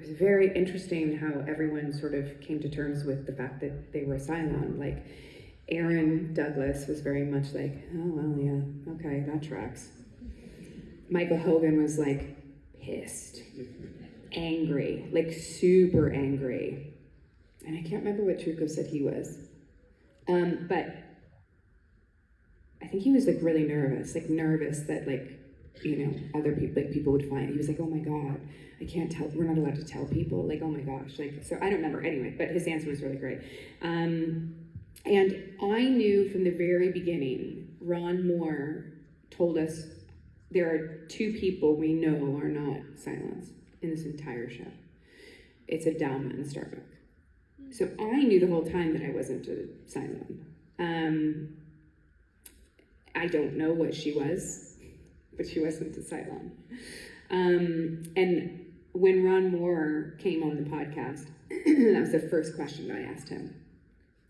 was very interesting how everyone sort of came to terms with the fact that they were Cylon. Like, Aaron Douglas was very much like, oh, well, yeah, okay, that tracks. Michael Hogan was like pissed, angry, like super angry. And I can't remember what Truco said he was. But I think he was like really nervous that like, you know, other people, like people would find, he was like, oh my God, I can't tell, we're not allowed to tell people, like, oh my gosh, like, so I don't remember anyway, but his answer was really great. And I knew from the very beginning, Ron Moore told us there are two people we know are not Cylons in this entire show. It's Adama and Starbuck. So I knew the whole time that I wasn't a Cylon. I don't know what she was, but she wasn't a Cylon. And when Ron Moore came on the podcast, that was the first question that I asked him,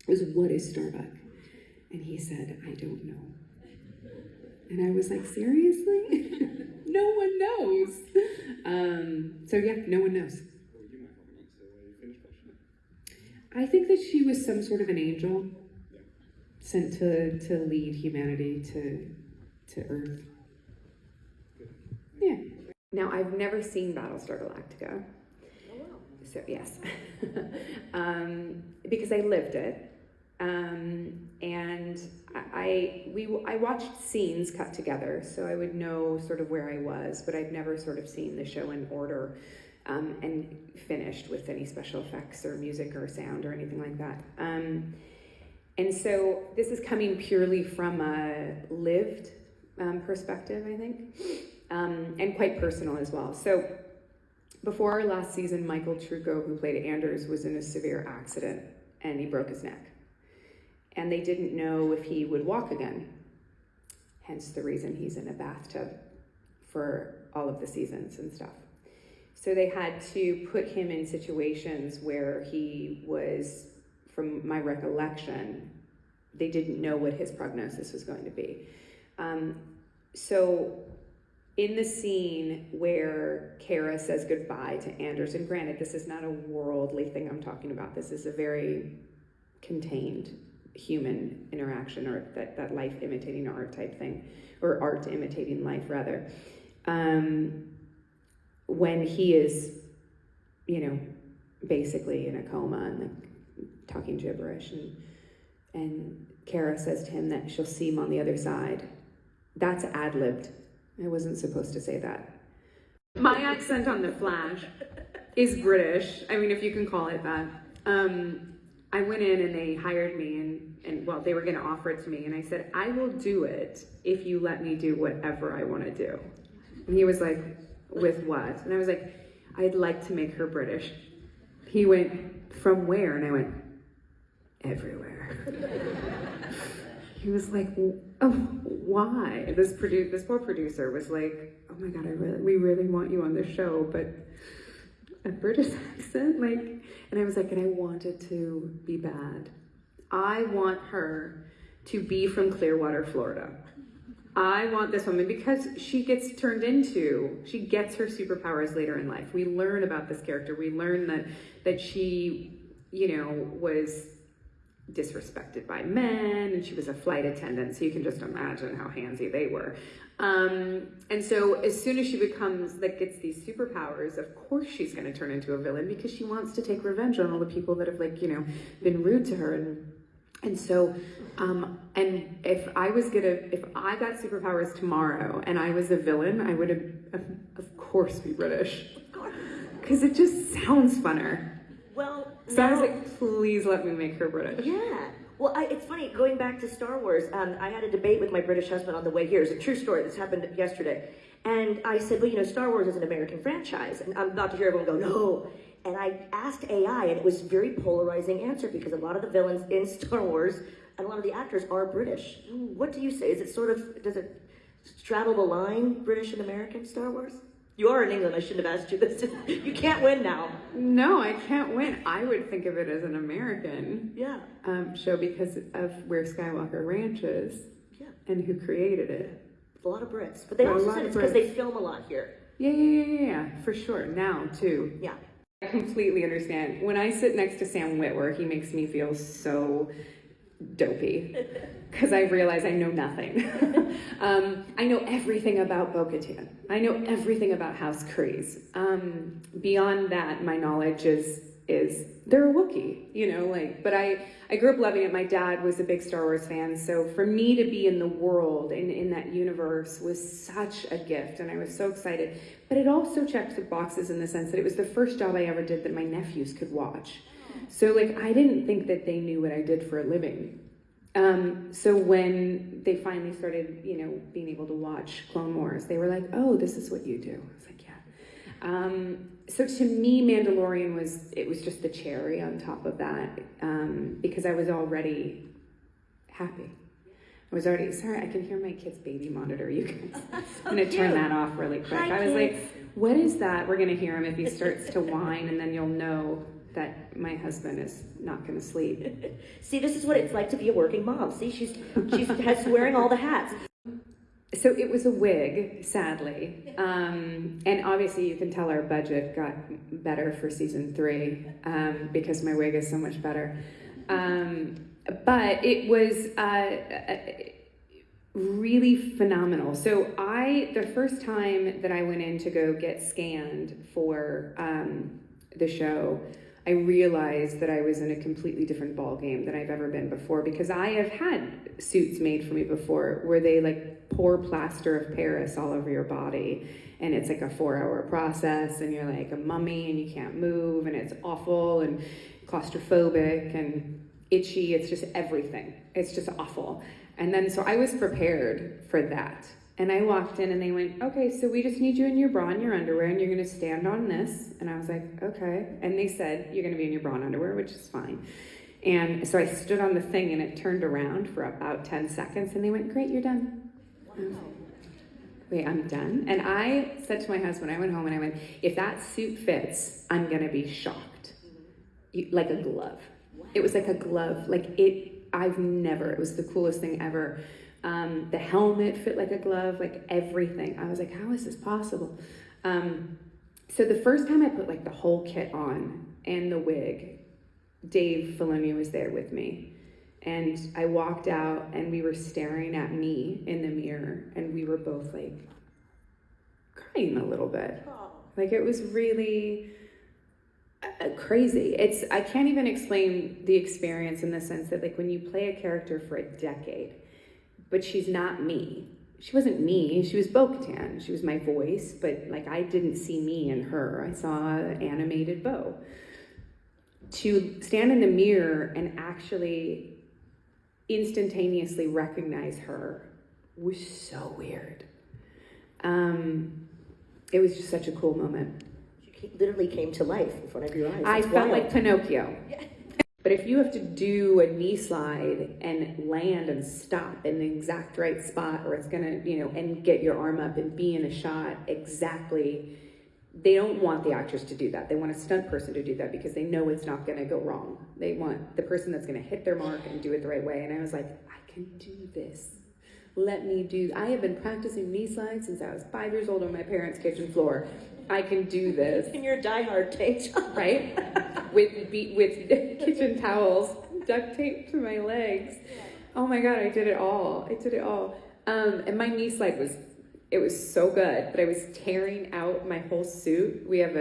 was, what is Starbuck? And he said, I don't know. And I was like, seriously? No one knows. So yeah, no one knows. I think that she was some sort of an angel sent to lead humanity to Earth. Yeah. Now, I've never seen Battlestar Galactica. Oh, wow. So, yes. Because I lived it. And I watched scenes cut together, so I would know sort of where I was, but I've never sort of seen the show in order and finished with any special effects or music or sound or anything like that. And so this is coming purely from a lived perspective, I think, and quite personal as well. So before our last season, Michael Trucco, who played Anders, was in a severe accident and he broke his neck. And they didn't know if he would walk again. Hence the reason he's in a bathtub for all of the seasons and stuff. So they had to put him in situations where he was, from my recollection, they didn't know what his prognosis was going to be. So in the scene where Kara says goodbye to Anders, and granted, this is not a worldly thing I'm talking about, this is a very contained human interaction, or that life imitating art type thing, or art imitating life rather. When he is, you know, basically in a coma and like, talking gibberish, and Kara says to him that she'll see him on the other side. That's ad-libbed. I wasn't supposed to say that. My accent on The Flash is British. I mean, if you can call it that. I went in and they hired me and well, they were gonna offer it to me, and I said, I will do it if you let me do whatever I wanna do. And he was like, with what? And I was like, I'd like to make her British. He went, from where? And I went, everywhere. He was like, oh, why? This poor producer was like, oh my God, we really want you on the show, but a British accent, like, and I was like, and I want it to be bad. I want her to be from Clearwater, Florida. I want this woman, because she gets her superpowers later in life. We learn about this character. We learn that she, you know, was disrespected by men, and she was a flight attendant, so you can just imagine how handsy they were. And so as soon as she gets these superpowers, of course she's going to turn into a villain, because she wants to take revenge on all the people that have, like, you know, been rude to her. And so, and if I got superpowers tomorrow and I was a villain, I would of course be British, because it just sounds funner. Well, so I was like, please let me make her British. Yeah. Well, it's funny, going back to Star Wars, I had a debate with my British husband on the way here. It's a true story. This happened yesterday. And I said, well, you know, Star Wars is an American franchise. And I'm about to hear everyone go, no. And I asked AI, and it was a very polarizing answer, because a lot of the villains in Star Wars and a lot of the actors are British. What do you say? Does it straddle the line, British and American Star Wars? You are in England. I shouldn't have asked you this. You can't win now. No, I can't win. I would think of it as an American show because of where Skywalker Ranch is and who created it. A lot of Brits. But they also said it's because they film a lot here. Yeah, for sure. Now, too. Yeah. I completely understand. When I sit next to Sam Witwer, he makes me feel so dopey because I realize I know nothing. I know everything about Bo-Katan. I know everything about House Kryze. Beyond that, my knowledge is they're a Wookiee, you know, like, but I grew up loving it. My dad was a big Star Wars fan, so for me to be in the world and in that universe was such a gift, and I was so excited. But it also checked the boxes in the sense that it was the first job I ever did that my nephews could watch. So like, I didn't think that they knew what I did for a living. So when they finally started, you know, being able to watch Clone Wars, they were like, oh, this is what you do. I was like, yeah. So to me, Mandalorian was just the cherry on top of that, because I was already happy. I was already, sorry, I can hear my kid's baby monitor, you guys. I'm gonna turn that off really quick. Hi, I was kids. like, what is that? We're gonna hear him if he starts to whine, and then you'll know that my husband is not gonna sleep. See, this is what it's like to be a working mom. See, she's wearing all the hats. So it was a wig, sadly. And obviously you can tell our budget got better for season 3, because my wig is so much better. But it was really phenomenal. So the first time that I went in to go get scanned for the show, I realized that I was in a completely different ballgame than I've ever been before, because I have had suits made for me before where they like pour plaster of Paris all over your body, and it's like a 4-hour process, and you're like a mummy and you can't move, and it's awful and claustrophobic and itchy. It's just everything. It's just awful. And then so I was prepared for that. And I walked in and they went, okay, so we just need you in your bra and your underwear, and you're gonna stand on this. And I was like, okay. And they said, you're gonna be in your bra and underwear, which is fine. And so I stood on the thing and it turned around for about 10 seconds and they went, great, you're done. Wow. Wait, I'm done? And I said to my husband, I went home and I went, if that suit fits, I'm gonna be shocked. Like a glove. It was like a glove, it was the coolest thing ever. The helmet fit like a glove, like everything. I was like, how is this possible? So the first time I put like the whole kit on and the wig, Dave Filoni was there with me. And I walked out and we were staring at me in the mirror and we were both like crying a little bit. Like it was really crazy. I can't even explain the experience in the sense that like when you play a character for a decade, but she's not me. She wasn't me, she was Bo-Katan. She was my voice, but like I didn't see me in her. I saw animated Bo. To stand in the mirror and actually instantaneously recognize her was so weird. It was just such a cool moment. She literally came to life in front of your eyes. I felt like Pinocchio. Yeah. But if you have to do a knee slide and land and stop in the exact right spot, or it's gonna, and get your arm up and be in a shot exactly, they don't want the actress to do that. They want a stunt person to do that because they know it's not gonna go wrong. They want the person that's gonna hit their mark and do it the right way. And I was like, I can do this. I have been practicing knee slides since I was 5 years old on my parents' kitchen floor. I can do this. In your diehard tank top. Right? with kitchen towels duct taped to my legs. Oh my God, I did it all. And my knee slide was so good, but I was tearing out my whole suit. We have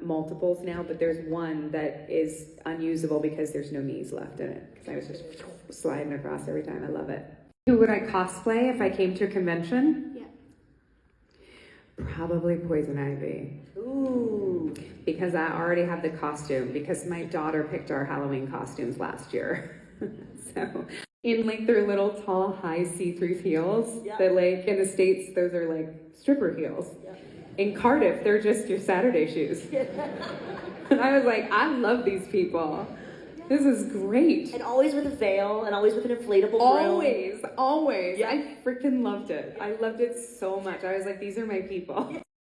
multiples now, but there's one that is unusable because there's no knees left in it. Because I was just sliding across every time. I love it. Who would I cosplay if I came to a convention? Yeah. Probably Poison Ivy. Ooh. Because I already have the costume, because my daughter picked our Halloween costumes last year. So, in like their little tall, high see-through heels, that like in the States, those are like stripper heels. In Cardiff, they're just your Saturday shoes. And I was like, I love these people. This is great. And always with a veil, and always with an inflatable groom. Always. Yeah. I freaking loved it. I loved it so much. I was like, these are my people.